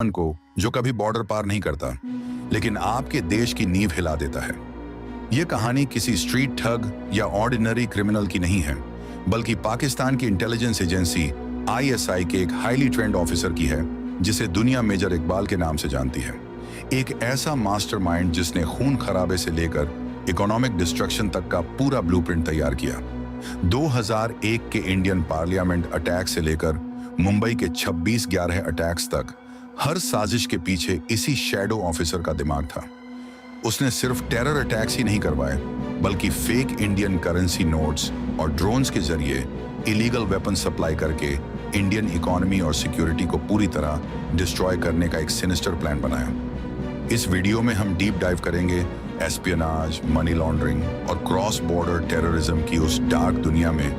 को जो कभी बॉर्डर पार नहीं करता लेकिन आपके देश की नींव हिला देता है। यह कहानी किसी स्ट्रीट ठग या ऑर्डिनरी क्रिमिनल की नहीं है, बल्कि पाकिस्तान की इंटेलिजेंस एजेंसी आईएसआई के एक हाईली ट्रेंड ऑफिसर की है, जिसे दुनिया मेजर इकबाल के नाम से जानती है। एक ऐसा मास्टरमाइंड जिसने खून खराबे से लेकर इकोनॉमिक डिस्ट्रक्शन तक का पूरा ब्लूप्रिंट तैयार किया। 2001 के इंडियन पार्लियामेंट अटैक से लेकर मुंबई के 26/11 अटैक्स तक हर साजिश के पीछे इसी शैडो ऑफिसर का दिमाग था। उसने सिर्फ टेरर अटैक्स ही नहीं करवाए, बल्कि फेक इंडियन करेंसी नोट्स और ड्रोन्स के जरिए इलीगल वेपन सप्लाई करके इंडियन इकोनॉमी और सिक्योरिटी को पूरी तरह डिस्ट्रॉय करने का एक सिनिस्टर प्लान बनाया। इस वीडियो में हम डीप डाइव करेंगे एस्पियोनाज, मनी लॉन्ड्रिंग और क्रॉस बॉर्डर टेररिज्म की उस डार्क दुनिया में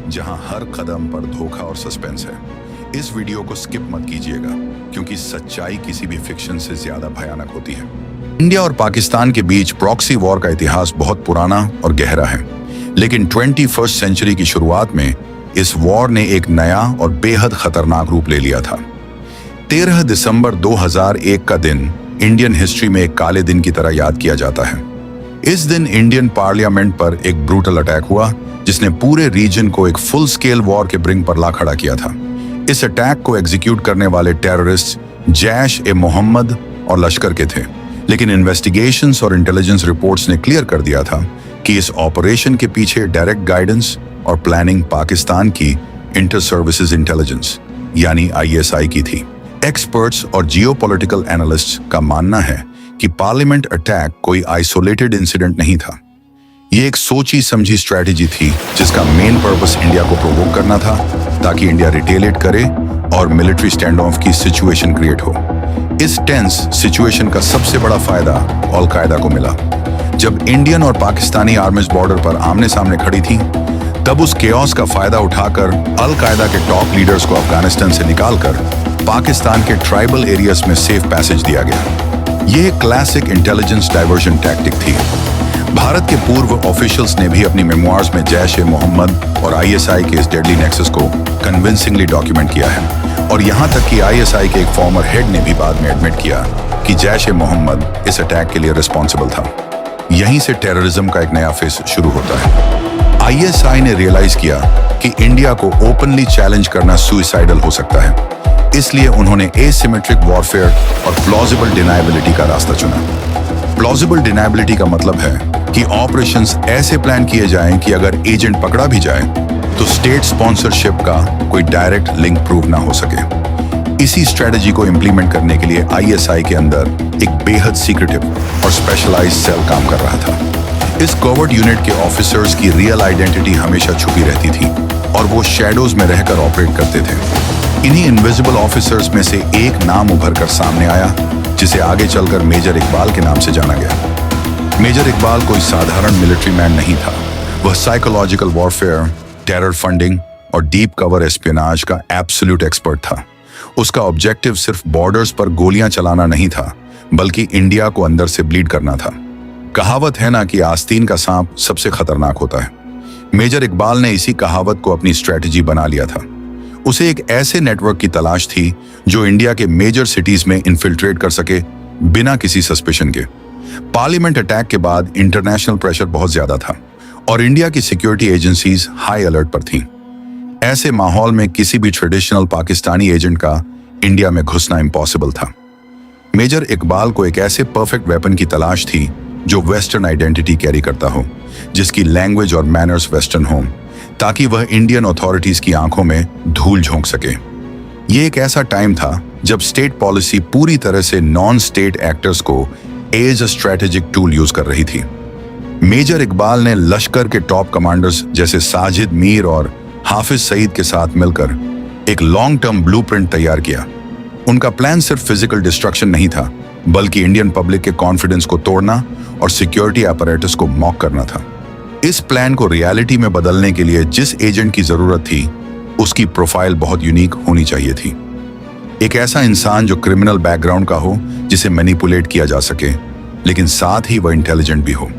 जहां हर कदम पर धोखा और सस्पेंस है। इस वीडियो को स्किप मत कीजिएगा, क्योंकि सच्चाई किसी भी फिक्शन से ज्यादा भयानक होती है। इंडिया और पाकिस्तान के बीच प्रॉक्सी वॉर का इतिहास बहुत पुराना और गहरा है, लेकिन 21वीं सेंचुरी की शुरुआत में इस वॉर ने एक नया और बेहद खतरनाक रूप ले लिया था। 13 दिसंबर 2001 का दिन इंडियन हिस्ट्री में एक काले दिन की तरह याद किया जाता है। इस दिन इंडियन पार्लियामेंट पर एक ब्रूटल अटैक हुआ, जिसने पूरे रीजन को एक फुल स्केल वॉर के ब्रिंक पर ला खड़ा किया था। इस अटैक को एग्जीक्यूट करने वाले टेररिस्ट जैश-ए-मोहम्मद और लश्कर के थे, लेकिन इन्वेस्टिगेशंस और इंटेलिजेंस रिपोर्ट्स ने क्लियर कर दिया था कि इस ऑपरेशन के पीछे डायरेक्ट गाइडेंस और प्लानिंग पाकिस्तान की इंटर सर्विसेज इंटेलिजेंस यानी आईएसआई की थी। एक्सपर्ट्स और जियोपॉलिटिकल एनालिस्ट्स का मानना है कि पार्लियामेंट अटैक कोई आइसोलेटेड इंसिडेंट नहीं था। ये एक सोची समझी स्ट्रेटेजी थी, जिसका मेन पर्पस इंडिया को प्रोवोक करना था, ताकि इंडिया रिटेलिएट करे और मिलिट्री स्टैंड ऑफ की सिचुएशन क्रिएट हो। इस टेंस सिचुएशन का सबसे बड़ा फायदा अल कायदा को मिला। जब इंडियन और पाकिस्तानी आर्मीज बॉर्डर पर आमने सामने खड़ी थी, तब उस केओस का फायदा उठाकर अल कायदा के टॉप लीडर्स को अफगानिस्तान से निकालकर पाकिस्तान के ट्राइबल एरियाज में सेफ पैसेज दिया गया। यह क्लासिक इंटेलिजेंस डाइवर्जन टैक्टिक थी। भारत के पूर्व ऑफिशियल्स ने भी अपनी मेमोइर्स में जैश-ए-मोहम्मद और आईएसआई के इस डेडली नेक्सस को कन्विंसिंगली डॉक्यूमेंट किया है, और यहां तक कि आईएसआई के एक फॉर्मर हेड ने भी बाद में एडमिट किया कि जैश-ए-मोहम्मद इस अटैक के लिए रिस्पॉन्सिबल था। यहीं से टेररिज्म का एक नया फेज शुरू होता है। आईएसआई ने रियलाइज किया कि इंडिया को ओपनली चैलेंज करना सुइसाइडल हो सकता है, इसलिए उन्होंने एसिमेट्रिक वॉरफेयर और प्लॉजिबल डिनायबिलिटी का रास्ता चुना। प्लॉजिबल डिनायबिलिटी का मतलब है कि ऑपरेशंस ऐसे प्लान किए जाएं कि अगर एजेंट पकड़ा भी जाए तो स्टेट स्पॉन्सरशिप का कोई डायरेक्ट लिंक प्रूव ना हो सके। इसी स्ट्रेटजी को इंप्लीमेंट करने के लिए आईएसआई के अंदर एक बेहद सीक्रेटिव और स्पेशलाइज्ड सेल काम कर रहा था। इस कोवर्ट यूनिट के ऑफिसर्स की रियल आइडेंटिटी हमेशा छुपी रहती थी, और वो शैडोज में रहकर ऑपरेट करते थे। इन्हीं इनविजिबल ऑफिसर्स में से एक नाम उभर कर सामने आया, जिसे आगे चलकर मेजर इकबाल के नाम से जाना गया। मेजर इकबाल कोई साधारण मिलिट्री मैन नहीं था। वह साइकोलॉजिकल वॉरफेयर, टेरर फंडिंग और डीप कवर एस्पियोनाज का एब्सोल्यूट एक्सपर्ट था। उसका ऑब्जेक्टिव सिर्फ बॉर्डर्स पर गोलियां चलाना नहीं था, बल्कि इंडिया को अंदर से ब्लीड करना था। कहावत है ना कि आस्तीन का सांप सबसे खतरनाक होता है। मेजर इकबाल ने इसी कहावत को अपनी स्ट्रेटजी बना लिया था। उसे एक ऐसे नेटवर्क की तलाश थी जो इंडिया के मेजर सिटीज में इन्फिल्ट्रेट कर सके बिना किसी सस्पेशन के। पार्लियामेंट अटैक के बाद इंटरनेशनल प्रेशर बहुत ज्यादा था, और इंडिया की सिक्योरिटी एजेंसीज हाई अलर्ट पर थीं। ऐसे माहौल में किसी भी ट्रेडिशनल पाकिस्तानी एजेंट का इंडिया में घुसना इम्पॉसिबल था। मेजर इकबाल को एक ऐसे परफेक्ट वेपन की तलाश थी जो वेस्टर्न आइडेंटिटी कैरी करता हो, जिसकी लैंग्वेज और मैनर्स वेस्टर्न हो, ताकि वह इंडियन अथॉरिटीज की आंखों में धूल झोंक सके। यह एक ऐसा टाइम था जब स्टेट पॉलिसी पूरी तरह से नॉन स्टेट एक्टर्स को as a strategic tool use कर रही थी। मेजर इकबाल ने लश्कर के टॉप कमांडर्स जैसे साजिद मीर और हाफिज सईद के साथ मिलकर एक लॉन्ग टर्म ब्लूप्रिंट तैयार किया। उनका प्लान सिर्फ फिजिकल डिस्ट्रक्शन नहीं था, बल्कि इंडियन पब्लिक के कॉन्फिडेंस को तोड़ना और सिक्योरिटी अपैरेटस को मॉक करना था। इस प्लान को रियलिटी में बदलने के लिए जिस एजेंट की जरूरत थी, उसकी प्रोफाइल बहुत यूनिक होनी चाहिए थी। एक ऐसा इंसान जो क्रिमिनल बैकग्राउंड का हो, जिसे मैनिपुलेट किया जा सके, लेकिन साथ ही वह इंटेलिजेंट भी हो।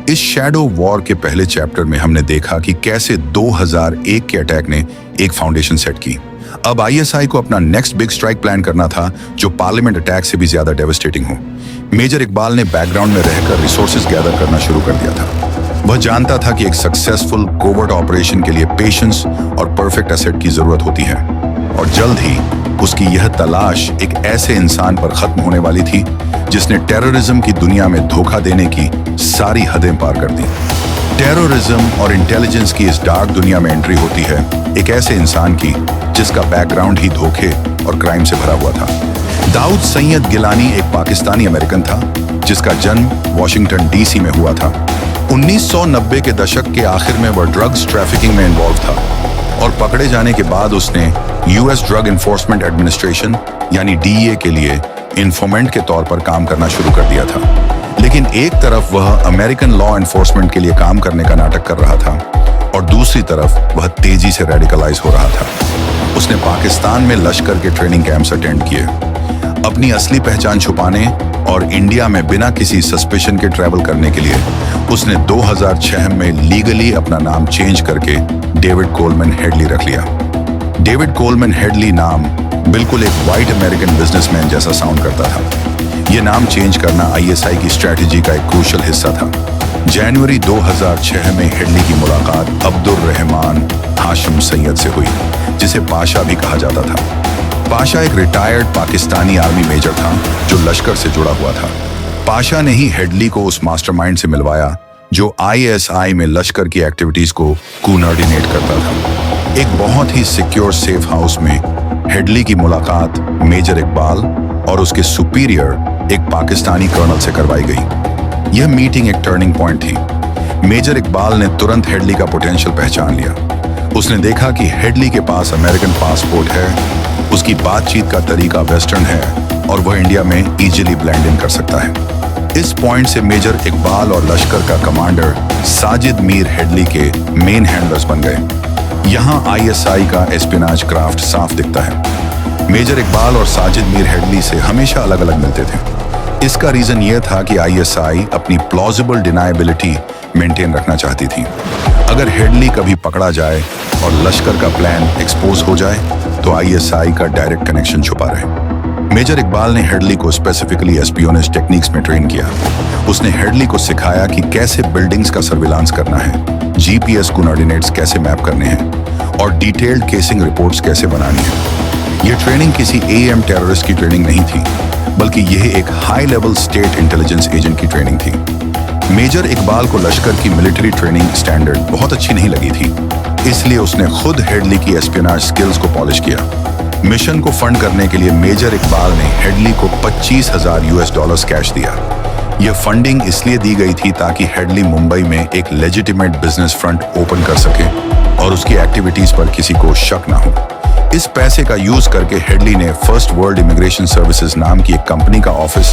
इस शैडो वॉर के पहले चैप्टर में हमने देखा कि कैसे 2001 के अटैक ने एक फाउंडेशन सेट की। अब आईएसआई को अपना नेक्स्ट बिग स्ट्राइक प्लान करना था जो पार्लियामेंट अटैक से भी ज्यादा डेवास्टेटिंग हो। मेजर इकबाल ने बैकग्राउंड में रहकर रिसोर्सेज गैदर करना शुरू कर दिया था। वह जानता था कि एक सक्सेसफुल कोवर्ट ऑपरेशन के लिए पेशेंस और परफेक्ट एसेट की जरूरत होती है, और जल्द ही उसकी यह तलाश एक ऐसे इंसान पर खत्म होने वाली थी जिसने टेररिज्म की दुनिया में धोखा देने की सारी हदें पार कर दी। टेररिज्म और इंटेलिजेंस की इस डार्क दुनिया में एंट्री होती है एक ऐसे इंसान की जिसका बैकग्राउंड ही धोखे और क्राइम से भरा हुआ था। दाऊद सैयद गिलानी एक पाकिस्तानी अमेरिकन था जिसका जन्म वॉशिंगटन डीसी में हुआ था। 1990 के दशक के आखिर में वह ड्रग्स ट्रैफिकिंग में इन्वॉल्व था और पकड़े जाने के बाद उसने यूएस ड्रग एनफोर्समेंट एडमिनिस्ट्रेशन यानी डीईए के लिए इन्फॉर्मेंट के तौर पर काम करना शुरू कर दिया था। लेकिन एक तरफ वह अमेरिकन लॉ एनफोर्समेंट के लिए काम करने का नाटक कर रहा था और दूसरी तरफ वह तेजी से रेडिकलाइज हो रहा था। उसने पाकिस्तान में लश्कर के ट्रेनिंग कैंप्स अटेंड किए। अपनी असली पहचान छुपाने और इंडिया में बिना किसी सस्पेशन के ट्रैवल करने के लिए उसने 2006 में लीगली अपना नाम चेंज करके डेविड कोलमैन हेडली रख लिया। डेविड कोलमैन हेडली नाम बिल्कुल एक व्हाइट अमेरिकन बिजनेसमैन जैसा साउंड करता था। यह नाम चेंज करना आईएसआई की स्ट्रेटेजी का एक क्रूशियल हिस्सा था। जनवरी 2006 में हेडली की मुलाकात अब्दुल रहमान हाशिम सैयद से हुई, जिसे पाशा भी कहा जाता था। पाशा एक रिटायर्ड पाकिस्तानी आर्मी मेजर था जो लश्कर से जुड़ा हुआ था। पाशा ने ही हेडली को उस मास्टरमाइंड से मिलवाया जो आईएसआई में लश्कर की एक्टिविटीज को कोऑर्डिनेट करता था। एक बहुत ही सिक्योर सेफ हाउस में हेडली की मुलाकात मेजर इकबाल और उसके सुपीरियर एक पाकिस्तानी कर्नल से करवाई गई। यह मीटिंग एक टर्निंग पॉइंट थी। मेजर इकबाल ने तुरंत हेडली का पोटेंशियल पहचान लिया। उसने देखा कि हेडली के पास अमेरिकन पासपोर्ट है, उसकी बातचीत का तरीका वेस्टर्न है और वह इंडिया में इजीली ब्लेंड इन कर सकता है। इस पॉइंट से मेजर इकबाल और लश्कर का कमांडर साजिद मीर हेडली के मेन हैंडलर्स बन गए। यहाँ आईएसआई का एस्पिनाज क्राफ्ट साफ दिखता है। मेजर इकबाल और साजिद मीर हेडली से हमेशा अलग अलग मिलते थे। इसका रीजन यह था कि आईएसआई अपनी प्लॉजिबल डिनायबिलिटी मेंटेन रखना चाहती थी। अगर हेडली कभी पकड़ा जाए और लश्कर का प्लान एक्सपोज हो जाए तो आईएसआई का डायरेक्ट कनेक्शन छुपा रहे। मेजर इकबाल ने हेडली को स्पेसिफिकली एस्पियोनेज टेक्निक्स में ट्रेन किया। उसने हेडली को सिखाया कि कैसे बिल्डिंग्स का सर्विलांस करना है, जीपीएस कोऑर्डिनेट्स कैसे मैप करने हैं और डिटेल्ड केसिंग रिपोर्ट्स कैसे बनानी है। यह ट्रेनिंग किसी एएम टेररिस्ट की ट्रेनिंग नहीं थी, बल्कि यह एक high level state intelligence agent की ट्रेनिंग थी। मेजर इकबाल को लश्कर की मिलिट्री ट्रेनिंग स्टैंडर्ड बहुत अच्छी नहीं लगी थी, इसलिए उसने खुद हेडली की एस्पियोनेज स्किल्स को पॉलिश किया। मिशन को फंड करने के लिए मेजर इकबाल ने हेडली को $25,000 कैश दिया। यह फंडिंग इसलिए दी गई थी ताकि हेडली मुंबई में एक लेजिटिमेट बिजनेस फ्रंट ओपन कर सके और उसकी एक्टिविटीज पर किसी को शक ना हो। इस पैसे का यूज करके हेडली ने फर्स्ट वर्ल्ड इमिग्रेशन सर्विसेज नाम की एक कंपनी का ऑफिस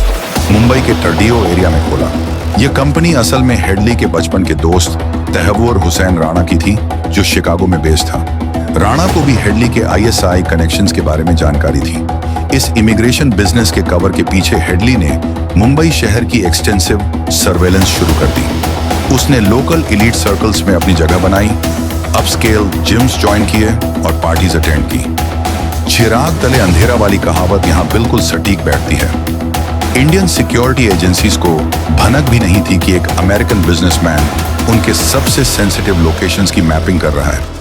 मुंबई के टर्डियो एरिया में खोला। यह कंपनी असल में हेडली के बचपन के दोस्त तहव्वुर हुसैन राणा की थी, जो शिकागो में बेस्ड था। राणा को भी हेडली के आईएसआई कनेक्शंस के बारे में जानकारी थी। इस इमिग्रेशन बिजनेस के कवर के पीछे हेडली ने मुंबई शहर की एक्सटेंसिव सर्वेलेंस शुरू कर दी। उसने लोकल एलीट सर्कल्स में अपनी जगह बनाई, अपस्केल जिम्स ज्वाइन किए और पार्टीज अटेंड की। चिराग तले अंधेरा वाली कहावत यहाँ बिल्कुल सटीक बैठती है। इंडियन सिक्योरिटी एजेंसीज को भनक भी नहीं थी कि एक अमेरिकन बिजनेसमैन उनके सबसे सेंसिटिव लोकेशंस की मैपिंग कर रहा है।